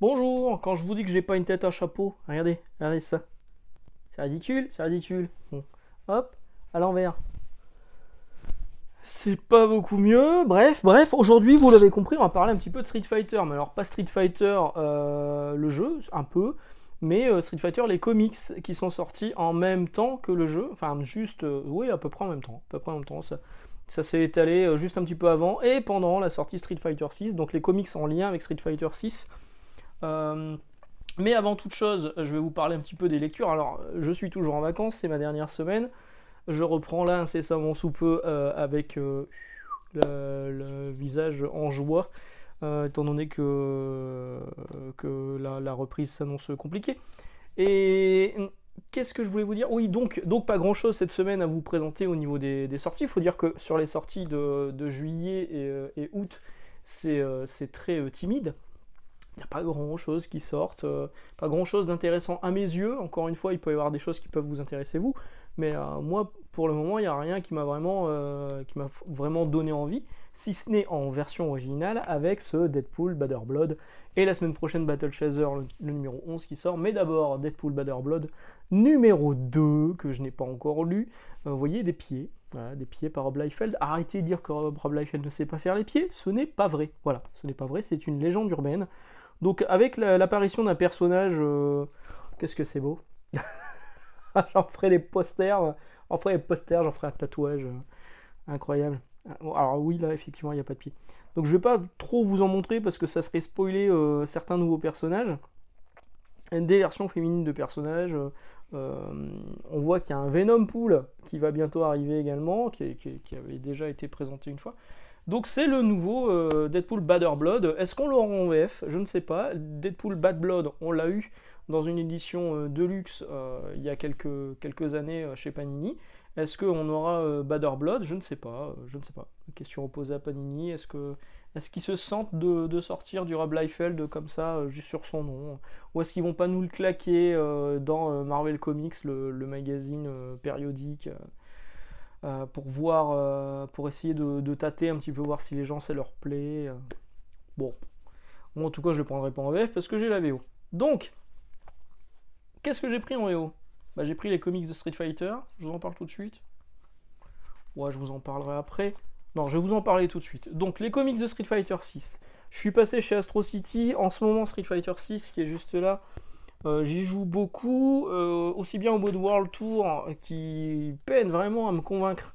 Bonjour, quand je vous dis que j'ai pas une tête à chapeau, regardez, regardez ça. C'est ridicule, c'est ridicule. Bon, hop, à l'envers. C'est pas beaucoup mieux. Bref, aujourd'hui, vous l'avez compris, on va parler un petit peu de Street Fighter. Mais alors, pas Street Fighter le jeu, un peu, mais Street Fighter les comics qui sont sortis en même temps que le jeu. Enfin, juste, oui, à peu près en même temps. À peu près en même temps. Ça s'est étalé juste un petit peu avant et pendant la sortie Street Fighter 6. Donc, les comics en lien avec Street Fighter 6. Euh, mais avant toute chose, je vais vous parler un petit peu des lectures. Alors, je suis toujours en vacances, c'est ma dernière semaine. Je reprends là incessamment sous peu avec le visage en joie, étant donné que la reprise s'annonce compliquée. Et qu'est-ce que je voulais vous dire? Oui, donc pas grand-chose cette semaine à vous présenter au niveau des sorties. Il faut dire que sur les sorties de juillet et août, c'est très timide. Il n'y a pas grand chose qui sortent, pas grand chose d'intéressant à mes yeux. Encore une fois, il peut y avoir des choses qui peuvent vous intéresser vous, mais moi, pour le moment, il n'y a rien qui m'a vraiment donné envie, si ce n'est en version originale avec ce Deadpool Bad Blood et la semaine prochaine Battle Chaser, le numéro 11 qui sort. Mais d'abord, Deadpool Bad Blood numéro 2, que je n'ai pas encore lu. Vous voyez, des pieds. Voilà, des pieds par Rob Liefeld. Arrêtez de dire que Rob Liefeld ne sait pas faire les pieds, ce n'est pas vrai. Voilà, ce n'est pas vrai, c'est une légende urbaine. Donc avec l'apparition d'un personnage, qu'est-ce que c'est beau. J'en ferai des posters, j'en ferai un tatouage incroyable. Alors oui, là effectivement il n'y a pas de pied. Donc je vais pas trop vous en montrer parce que ça serait spoiler certains nouveaux personnages. Des versions féminines de personnages. On voit qu'il y a un Venom Pool qui va bientôt arriver également, qui avait déjà été présenté une fois. Donc c'est le nouveau Deadpool Bad Blood. Est-ce qu'on l'aura en VF? Je ne sais pas. Deadpool Bad Blood, on l'a eu dans une édition deluxe il y a quelques années chez Panini. Est-ce qu'on aura Bad Blood? Je ne sais pas. Je ne sais pas. Question posée à Panini. Est-ce qu'ils se sentent de sortir du Rob Liefeld comme ça, juste sur son nom? Ou est-ce qu'ils vont pas nous le claquer dans Marvel Comics, le magazine périodique pour voir, pour essayer de tâter un petit peu, voir si les gens ça leur plaît. Bon, moi en tout cas je le prendrai pas en VF parce que j'ai la VO. Donc, qu'est-ce que j'ai pris en VO? Bah, j'ai pris les comics de Street Fighter, je vous en parle tout de suite. Ouais, je vous en parlerai après. Non, je vais vous en parler tout de suite. Donc, les comics de Street Fighter 6. Je suis passé chez Astro City, en ce moment Street Fighter 6 qui est juste là. J'y joue beaucoup, aussi bien au mode World Tour qui peine vraiment à me convaincre.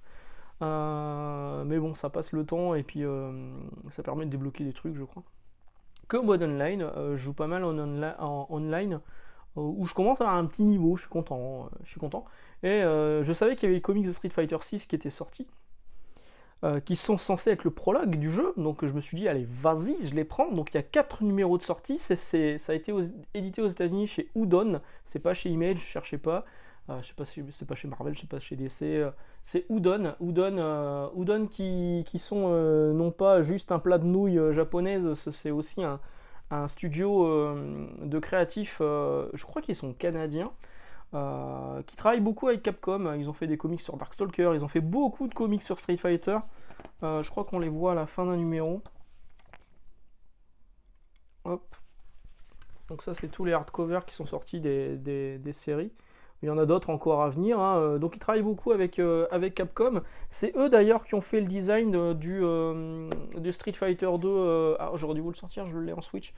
Mais bon, ça passe le temps et puis ça permet de débloquer des trucs, je crois. Que au mode online, je joue pas mal en online, où je commence à avoir un petit niveau, je suis content. Je suis content. Et je savais qu'il y avait les comics de Street Fighter 6 qui étaient sortis, qui sont censés être le prologue du jeu. Donc je me suis dit, allez, vas-y, je les prends. Donc il y a 4 numéros de sortie. Ça a été édité aux États-Unis chez Udon. C'est pas chez Image, cherchez pas. Je sais pas si c'est pas chez Marvel, je sais pas chez DC. C'est Udon qui sont non pas juste un plat de nouilles japonaise, c'est aussi un studio de créatifs, je crois qu'ils sont canadiens, qui travaillent beaucoup avec Capcom. Ils ont fait des comics sur Darkstalker, ils ont fait beaucoup de comics sur Street Fighter. Je crois qu'on les voit à la fin d'un numéro. Hop. Donc ça c'est tous les hardcovers qui sont sortis des séries. Il y en a d'autres encore à venir. Hein. Donc ils travaillent beaucoup avec Capcom. C'est eux d'ailleurs qui ont fait le design du Street Fighter 2. J'aurais dû vous le sortir, je l'ai en Switch.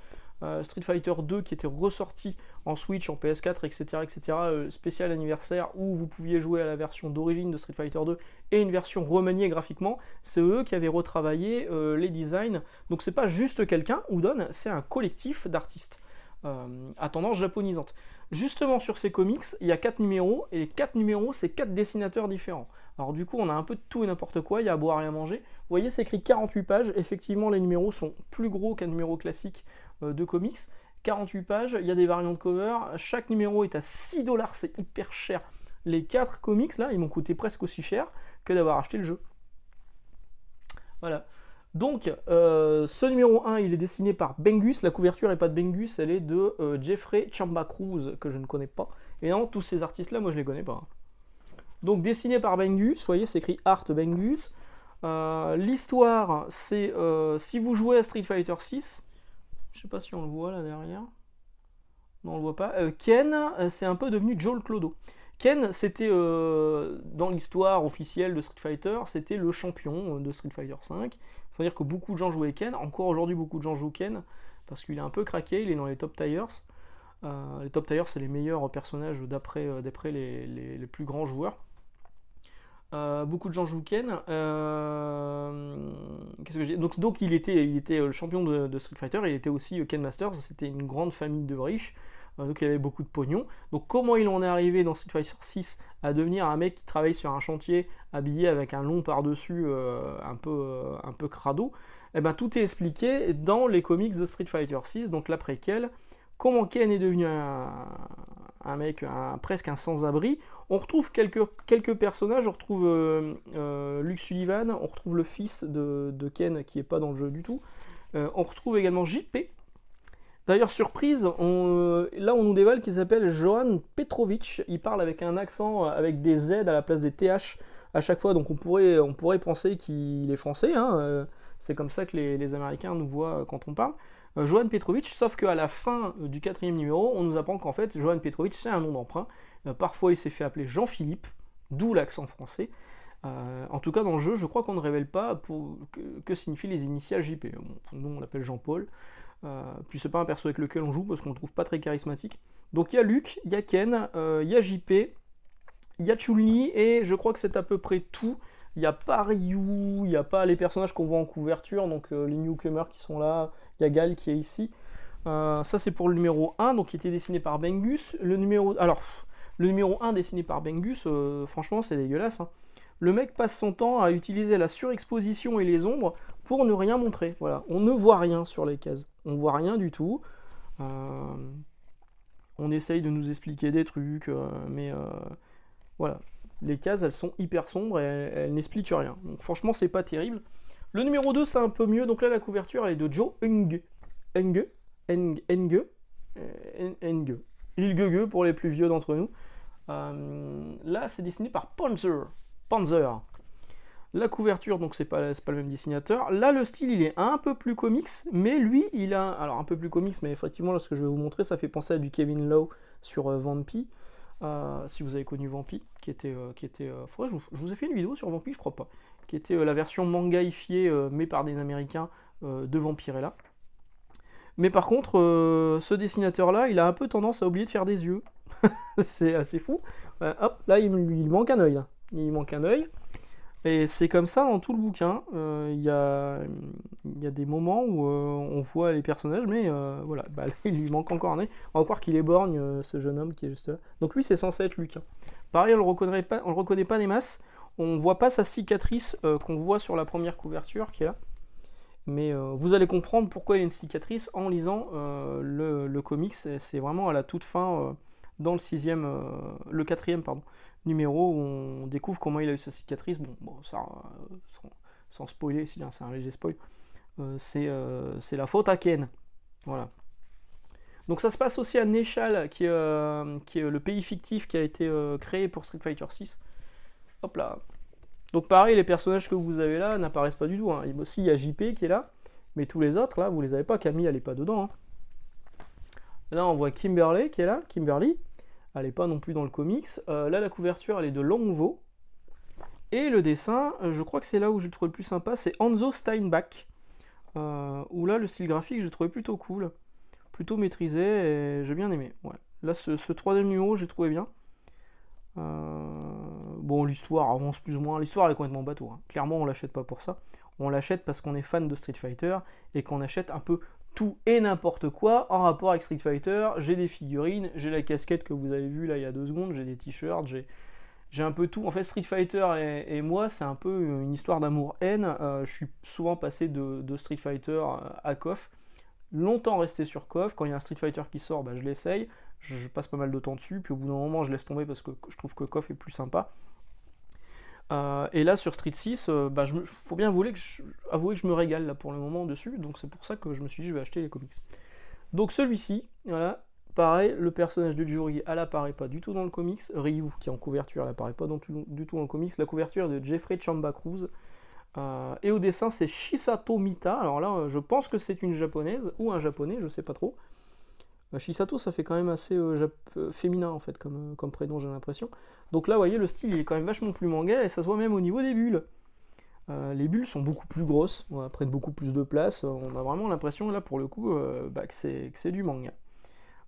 Street Fighter 2 qui était ressorti en Switch, en PS4, etc. etc. Spécial anniversaire où vous pouviez jouer à la version d'origine de Street Fighter 2 et une version remaniée graphiquement. C'est eux qui avaient retravaillé les designs. Donc c'est pas juste quelqu'un, Udon, c'est un collectif d'artistes à tendance japonisante. Justement sur ces comics, il y a 4 numéros, et les 4 numéros, c'est 4 dessinateurs différents. Alors du coup, on a un peu de tout et n'importe quoi, il y a à boire et à manger. Vous voyez, c'est écrit 48 pages, effectivement, les numéros sont plus gros qu'un numéro classique de comics. 48 pages, il y a des variantes de cover, chaque numéro est à 6$, c'est hyper cher. Les 4 comics, là, ils m'ont coûté presque aussi cher que d'avoir acheté le jeu. Voilà. Donc, ce numéro 1, il est dessiné par Bengus. La couverture n'est pas de Bengus, elle est de Jeffrey Chamba Cruz, que je ne connais pas. Et non, tous ces artistes-là, moi, je les connais pas. Donc, dessiné par Bengus, vous voyez, c'est écrit Art Bengus. L'histoire, c'est si vous jouez à Street Fighter 6, je sais pas si on le voit là derrière. Non, on le voit pas. Ken, c'est un peu devenu Joel Clodo. Ken, c'était dans l'histoire officielle de Street Fighter, c'était le champion de Street Fighter V. Il faut dire que beaucoup de gens jouaient Ken. Encore aujourd'hui, beaucoup de gens jouent Ken parce qu'il est un peu craqué. Il est dans les top tiers. Les top tiers, c'est les meilleurs personnages d'après les plus grands joueurs. Beaucoup de gens jouent Ken. Qu'est-ce que j'ai donc il était le champion de Street Fighter. Il était aussi Ken Masters. C'était une grande famille de riches. Donc il avait beaucoup de pognon. Donc comment il en est arrivé dans Street Fighter 6 à devenir un mec qui travaille sur un chantier habillé avec un long par-dessus un peu crado? Eh ben tout est expliqué dans les comics de Street Fighter 6, donc la préquelle. Comment Ken est devenu un mec, presque un sans-abri. On retrouve quelques personnages, on retrouve Luke Sullivan, on retrouve le fils de Ken qui n'est pas dans le jeu du tout. On retrouve également JP. D'ailleurs, surprise, là on nous dévoile qu'il s'appelle Johan Petrovic. Il parle avec un accent, avec des Z à la place des TH à chaque fois, donc on pourrait penser qu'il est français. Hein. C'est comme ça que les Américains nous voient quand on parle. Johan Petrovic, sauf qu'à la fin du 4e numéro, on nous apprend qu'en fait, Johan Petrovic, c'est un nom d'emprunt. Parfois, il s'est fait appeler Jean-Philippe, d'où l'accent français. En tout cas, dans le jeu, je crois qu'on ne révèle pas que signifient les initiales JP. Bon, nous, on l'appelle Jean-Paul. Puis c'est pas un perso avec lequel on joue parce qu'on le trouve pas très charismatique. Donc il y a Luke, il y a Ken, il y a JP, il y a Chun-Li, et je crois que c'est à peu près tout. Il n'y a pas Ryu, il n'y a pas les personnages qu'on voit en couverture, donc les newcomers qui sont là, il y a Gal qui est ici. Ça c'est pour le numéro 1, donc qui était dessiné par Bengus. Le numéro 1 dessiné par Bengus, franchement c'est dégueulasse. Hein. Le mec passe son temps à utiliser la surexposition et les ombres pour ne rien montrer. Voilà, on ne voit rien sur les cases. On voit rien du tout. On essaye de nous expliquer des trucs, mais voilà. Les cases, elles sont hyper sombres et elles n'expliquent rien. Donc franchement, c'est pas terrible. Le numéro 2, c'est un peu mieux. Donc là, la couverture, elle est de Joe Enge. Enge. Ilgege pour les plus vieux d'entre nous. Là, c'est dessiné par Panzer. La couverture, donc c'est pas le même dessinateur. Là, le style, il est un peu plus comics, mais lui, il a... Alors, un peu plus comics, mais effectivement, là, ce que je vais vous montrer, ça fait penser à du Kevin Lowe sur Vampy. Si vous avez connu Vampy, qui était faudrait que je vous ai fait une vidéo sur Vampy, je crois pas. Qui était la version mangaïfiée, mais par des Américains, de Vampirella. Mais par contre, ce dessinateur-là, il a un peu tendance à oublier de faire des yeux. C'est assez fou. Hop, là, il manque un œil. Là. Il manque un œil. Et c'est comme ça dans tout le bouquin. Il y a des moments où on voit les personnages, mais voilà, bah, là, il lui manque encore un œil. On va croire qu'il est borgne, ce jeune homme qui est juste là. Donc lui, c'est censé être Luc. Hein. Pareil, on le reconnaît pas des masses. On voit pas sa cicatrice qu'on voit sur la première couverture qui est là. Mais vous allez comprendre pourquoi il y a une cicatrice en lisant le comics. C'est vraiment à la toute fin, dans le 4e numéro, où on découvre comment il a eu sa cicatrice. Bon ça, sans spoiler, c'est un léger spoil. C'est la faute à Ken. Voilà. Donc ça se passe aussi à Nechal, qui est le pays fictif qui a été créé pour Street Fighter 6. Hop là. Donc pareil, les personnages que vous avez là n'apparaissent pas du tout. Hein. Aussi, il y a JP qui est là, mais tous les autres, là, vous les avez pas. Camille, elle n'est pas dedans. Hein. Là, on voit Kimberly qui est là. Kimberly, elle n'est pas non plus dans le comics. Là, la couverture, elle est de Longvo. Et le dessin, je crois que c'est là où je le trouve le plus sympa, c'est Hanzo Steinbach. Où là, le style graphique, je le trouvais plutôt cool. Plutôt maîtrisé, et j'ai bien aimé. Ouais. Là, ce 3e numéro, j'ai trouvé bien. Bon, l'histoire avance plus ou moins. L'histoire elle est complètement bateau. Hein. Clairement, on l'achète pas pour ça. On l'achète parce qu'on est fan de Street Fighter et qu'on achète un peu tout et n'importe quoi en rapport avec Street Fighter. J'ai des figurines, j'ai la casquette que vous avez vue là il y a 2 secondes, j'ai des t-shirts, j'ai un peu tout. En fait, Street Fighter et moi, c'est un peu une histoire d'amour-haine. Je suis souvent passé de Street Fighter à KOF. Longtemps resté sur KOF. Quand il y a un Street Fighter qui sort, bah, je l'essaye. Je passe pas mal de temps dessus, puis au bout d'un moment je laisse tomber parce que je trouve que KOF est plus sympa. Et là sur Street 6, bah, faut bien avouer que je me régale là pour le moment dessus, donc c'est pour ça que je me suis dit je vais acheter les comics. Donc celui-ci, voilà, pareil, le personnage de Juri, elle apparaît pas du tout dans le comics. Ryu qui est en couverture, elle apparaît pas du tout dans le comics. La couverture est de Jeffrey Chamba Cruz. Et au dessin c'est Shisato Mita. Alors là je pense que c'est une japonaise ou un japonais, je sais pas trop. Shisato, ça fait quand même assez féminin en fait comme prénom, j'ai l'impression. Donc là, vous voyez, le style il est quand même vachement plus manga et ça se voit même au niveau des bulles. Les bulles sont beaucoup plus grosses, prennent beaucoup plus de place. On a vraiment l'impression là pour le coup que c'est du manga.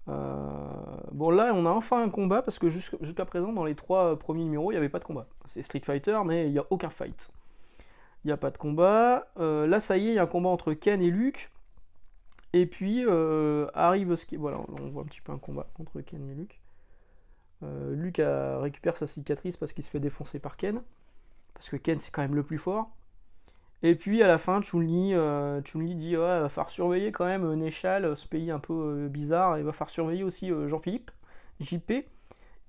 Bon là on a enfin un combat parce que jusqu'à présent dans les 3 premiers numéros il n'y avait pas de combat. C'est Street Fighter mais il n'y a aucun fight. Il n'y a pas de combat. Là ça y est, il y a un combat entre Ken et Luke. Et puis arrive ce qui... Voilà, on voit un petit peu un combat entre Ken et Luke. Luke récupère sa cicatrice parce qu'il se fait défoncer par Ken. Parce que Ken c'est quand même le plus fort. Et puis à la fin, Chun-Li dit ouais, va falloir surveiller quand même Néchal, ce pays un peu bizarre, et il va falloir surveiller aussi Jean-Philippe, JP.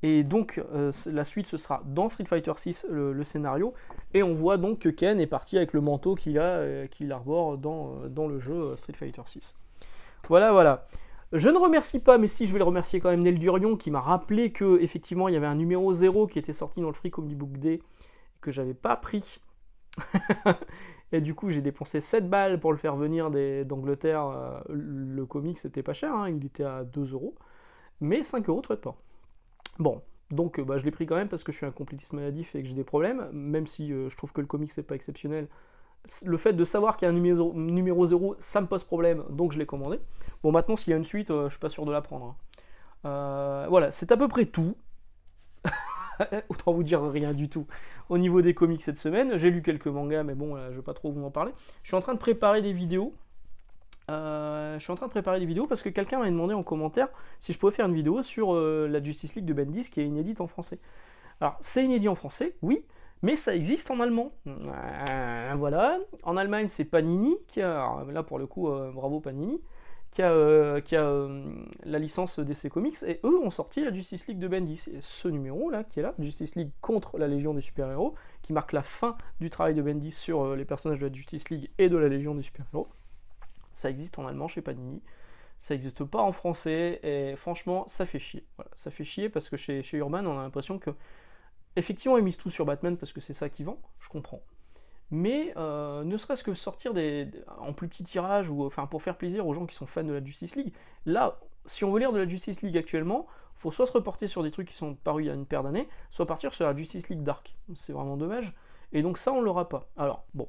Et donc la suite ce sera dans Street Fighter 6 le scénario. Et on voit donc que Ken est parti avec le manteau qu'il arbore dans le jeu Street Fighter 6. Voilà, voilà. Je ne remercie pas, mais si je vais le remercier quand même, Nel Durion qui m'a rappelé que effectivement il y avait un numéro 0 qui était sorti dans le Free Comic Book Day que j'avais pas pris. Et du coup, j'ai dépensé 7 balles pour le faire venir d'Angleterre. Le comic, c'était pas cher, hein, il était à 2 euros. Mais 5 euros de frais de port. Bon, donc je l'ai pris quand même parce que je suis un complétiste maladif et que j'ai des problèmes. Même si je trouve que le comic, c'est pas exceptionnel. Le fait de savoir qu'il y a un numéro 0, ça me pose problème, donc je l'ai commandé. Bon, maintenant, s'il y a une suite, je suis pas sûr de la prendre. Hein. Voilà, c'est à peu près tout. Autant vous dire rien du tout au niveau des comics cette semaine. J'ai lu quelques mangas, mais bon, je vais pas trop vous en parler. Je suis en train de préparer des vidéos. Parce que quelqu'un m'a demandé en commentaire si je pouvais faire une vidéo sur la Justice League de Bendis qui est inédite en français. Alors, c'est inédit en français, oui, mais ça existe en allemand. Voilà. En Allemagne, c'est Panini qui a. Alors, là, pour le coup, bravo Panini. Qui a la licence DC Comics, et eux ont sorti la Justice League de Bendis. Et ce numéro là, qui est là, Justice League contre la Légion des super-héros, qui marque la fin du travail de Bendis sur les personnages de la Justice League et de la Légion des super-héros, ça existe en allemand chez Panini. Ça n'existe pas en français, et franchement, ça fait chier. Voilà, ça fait chier parce que chez Urban, on a l'impression que, effectivement, ils misent tout sur Batman parce que c'est ça qui vend, je comprends. Mais ne serait-ce que sortir en plus petit tirage, ou enfin pour faire plaisir aux gens qui sont fans de la Justice League. Là, si on veut lire de la Justice League actuellement, il faut soit se reporter sur des trucs qui sont parus il y a une paire d'années, soit partir sur la Justice League Dark. C'est vraiment dommage. Et donc ça, on l'aura pas. Alors, bon,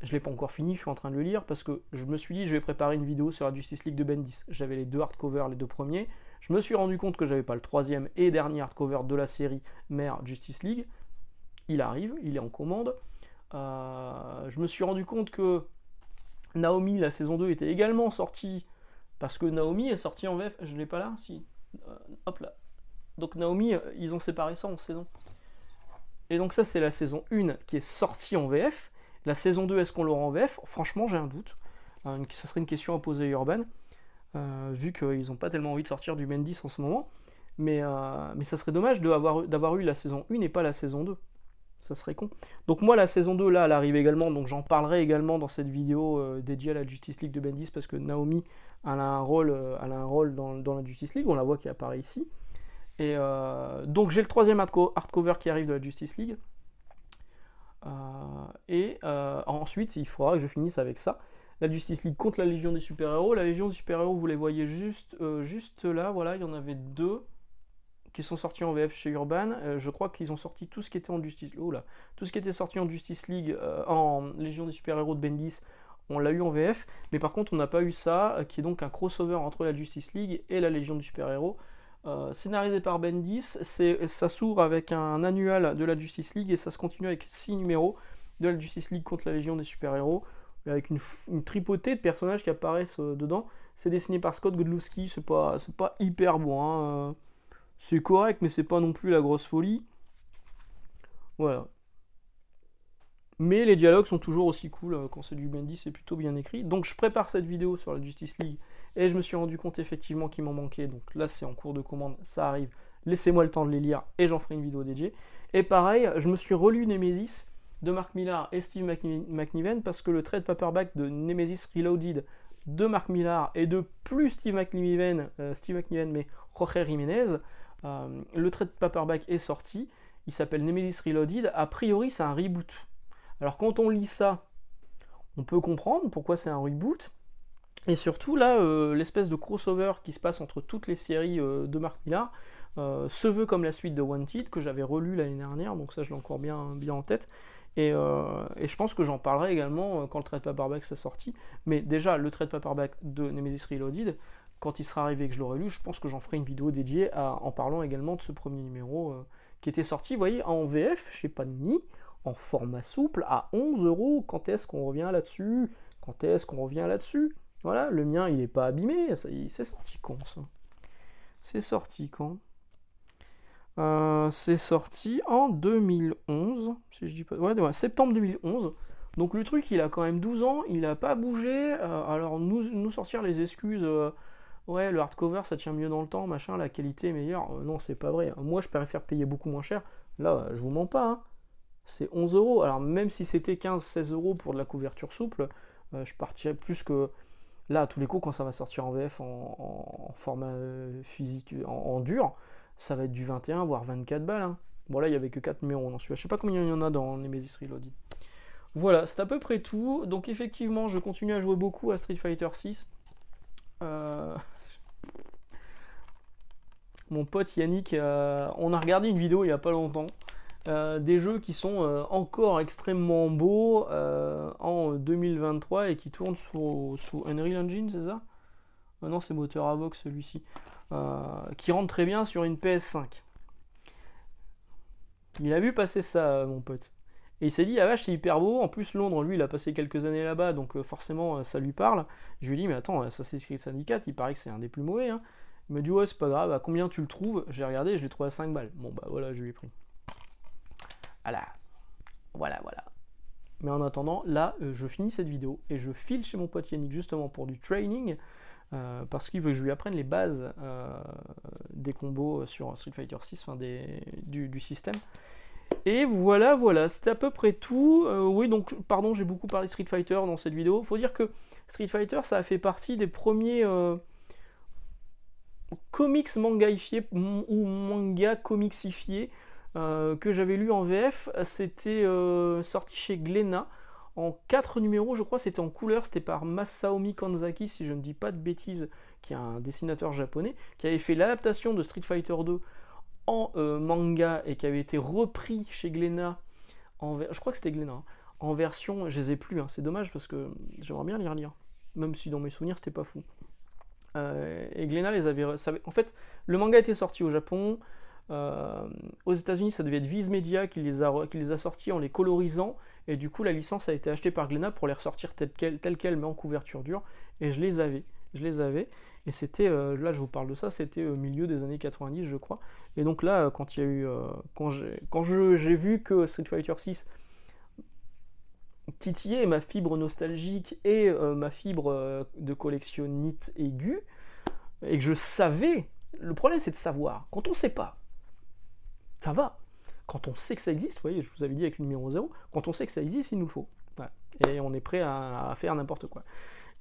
je l'ai pas encore fini, je suis en train de le lire, parce que je me suis dit, je vais préparer une vidéo sur la Justice League de Bendis. J'avais les 2 hardcovers, les 2 premiers. Je me suis rendu compte que j'avais pas le 3e et dernier hardcover de la série mère Justice League. Il arrive, il est en commande. Je me suis rendu compte que Naomi, la saison 2, était également sortie, parce que Naomi est sortie en VF. Je l'ai pas là, si. Hop là. Donc Naomi, ils ont séparé ça en saison. Et donc ça, c'est la saison 1 qui est sortie en VF. La saison 2, est-ce qu'on l'aura en VF? Franchement, j'ai un doute. Ça serait une question à poser à Urban, vu qu'ils n'ont pas tellement envie de sortir du Bendis en ce moment. Mais ça serait dommage d'avoir eu la saison 1 et pas la saison 2. Ça serait con. Donc moi, la saison 2, là, elle arrive également, donc j'en parlerai également dans cette vidéo dédiée à la Justice League de Bendis, parce que Naomi, elle a un rôle dans la Justice League, on la voit qui apparaît ici. Et donc j'ai le 3e hardcover qui arrive de la Justice League. Ensuite, il faudra que je finisse avec ça. La Justice League contre la Légion des super-héros. La Légion des super-héros, vous les voyez juste là, voilà, il y en avait 2 qui sont sortis en VF chez Urban. Je crois qu'ils ont sorti tout ce qui était en Justice League. Tout ce qui était sorti en Justice League, en Légion des super-héros de Bendis, on l'a eu en VF. Mais par contre, on n'a pas eu ça, qui est donc un crossover entre la Justice League et la Légion des super-héros. Scénarisé par Bendis, ça s'ouvre avec un annual de la Justice League et ça se continue avec 6 numéros de la Justice League contre la Légion des super-héros, avec une tripotée de personnages qui apparaissent dedans. C'est dessiné par Scott Godlewski, c'est pas hyper bon, hein. C'est correct, mais c'est pas non plus la grosse folie. Voilà. Mais les dialogues sont toujours aussi cool quand c'est du Bendis, c'est plutôt bien écrit. Donc je prépare cette vidéo sur la Justice League et je me suis rendu compte effectivement qu'il m'en manquait. Donc là c'est en cours de commande, ça arrive. Laissez-moi le temps de les lire et j'en ferai une vidéo dédiée. Et pareil, je me suis relu Nemesis de Mark Millar et Steve McNiven parce que le trade paperback de Nemesis Reloaded de Mark Millar et de plus Steve McNiven mais Jorge Jiménez, le trade paperback est sorti. Il s'appelle Nemesis Reloaded. A priori c'est un reboot. Alors quand on lit ça, on peut comprendre pourquoi c'est un reboot. Et surtout, là, l'espèce de crossover qui se passe entre toutes les séries de Mark Millar se veut comme la suite de Wanted, que j'avais relu l'année dernière, donc ça je l'ai encore bien en tête. Et je pense que j'en parlerai également quand le trade paperback sera sorti. Mais déjà, le trade paperback de Nemesis Reloaded, quand il sera arrivé et que je l'aurai lu, je pense que j'en ferai une vidéo dédiée en parlant également de ce premier numéro qui était sorti, vous voyez, en VF, chez Panini, en format souple, à 11 euros. Quand est-ce qu'on revient là-dessus? Quand est-ce qu'on revient là-dessus? Voilà, le mien, il n'est pas abîmé. C'est sorti quand, ça? C'est sorti quand? C'est sorti en 2011, si je dis pas... Ouais, septembre 2011. Donc le truc, il a quand même 12 ans, il n'a pas bougé. Alors nous sortir les excuses, ouais, le hardcover, ça tient mieux dans le temps, machin, la qualité est meilleure. Non, c'est pas vrai. Moi, je préfère payer beaucoup moins cher. Là, je vous mens pas, hein. C'est 11 euros. Alors même si c'était 15-16 euros pour de la couverture souple, je partirais plus que... Là, à tous les coups, quand ça va sortir en VF en format physique, en dur, ça va être du 21 voire 24 balles. Hein. Bon, là, il n'y avait que 4 numéros dans celui-là. Je sais pas combien il y en a dans Nemesis Reloaded. Voilà, c'est à peu près tout. Donc, effectivement, je continue à jouer beaucoup à Street Fighter 6. Mon pote Yannick, on a regardé une vidéo il n'y a pas longtemps. Des jeux qui sont encore extrêmement beaux en 2023 et qui tournent sous Unreal Engine, c'est ça? Non, c'est moteur Avox celui-ci. Qui rentre très bien sur une PS5. Il a vu passer ça, mon pote. Et il s'est dit, ah vache, c'est hyper beau. En plus, Londres, lui, il a passé quelques années là-bas, donc forcément, ça lui parle. Je lui ai dit, mais attends, Assassin's Creed Syndicate, il paraît que c'est un des plus mauvais. Hein. Il m'a dit, ouais, c'est pas grave, à combien tu le trouves? J'ai regardé et je l'ai trouvé à 5 balles. Bon, bah voilà, je lui ai pris. Voilà. Mais en attendant, là, je finis cette vidéo et je file chez mon pote Yannick justement pour du training parce qu'il veut que je lui apprenne les bases des combos sur Street Fighter 6, enfin du système. Et voilà, c'était à peu près tout. Oui, donc, pardon, j'ai beaucoup parlé de Street Fighter dans cette vidéo. Faut dire que Street Fighter, ça a fait partie des premiers comics mangaifiés ou manga comixifiés que j'avais lu en VF. C'était sorti chez Glénat en 4 numéros, je crois. C'était en couleur, c'était par Masaomi Kanzaki, si je ne dis pas de bêtises, qui est un dessinateur japonais, qui avait fait l'adaptation de Street Fighter 2 en manga et qui avait été repris chez Glénat je crois que c'était Glénat, hein, en version, je les ai plus, hein, c'est dommage parce que j'aimerais bien les relire, même si dans mes souvenirs c'était pas fou. Et Glénat les avait... En fait, le manga était sorti au Japon, aux États-Unis ça devait être Viz Media qui les a sortis en les colorisant, et du coup la licence a été achetée par Glénat pour les ressortir telle quelle mais en couverture dure, et je les avais. Et c'était, là je vous parle de ça, c'était au milieu des années 90 je crois. Et donc là, quand il y a eu, quand j'ai vu que Street Fighter 6 titillait ma fibre nostalgique et ma fibre de collectionnite aiguë, et que je savais, le problème c'est de savoir. Quand on sait pas, ça va. Quand on sait que ça existe, vous voyez, je vous avais dit avec le numéro 0, quand on sait que ça existe, il nous le faut. Voilà. Et on est prêt à faire n'importe quoi.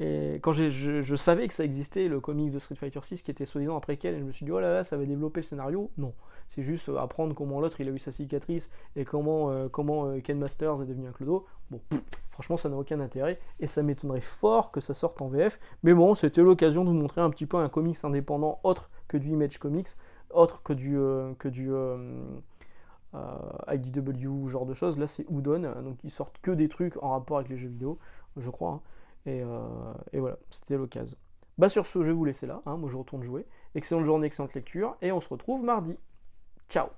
Et quand je savais que ça existait, le comics de Street Fighter 6 qui était soi-disant après quel, et je me suis dit, oh là là, ça va développer le scénario. Non, c'est juste apprendre comment l'autre il a eu sa cicatrice et comment Ken Masters est devenu un clodo. Bon, franchement, ça n'a aucun intérêt et ça m'étonnerait fort que ça sorte en VF. Mais bon, c'était l'occasion de vous montrer un petit peu un comics indépendant autre que du Image Comics, autre que du IDW, genre de choses. Là, c'est Udon, donc ils sortent que des trucs en rapport avec les jeux vidéo, je crois. Hein. Et voilà, c'était l'occasion. Bah sur ce, je vais vous laisser là, hein, moi je retourne jouer. Excellente journée, excellente lecture, et on se retrouve mardi. Ciao!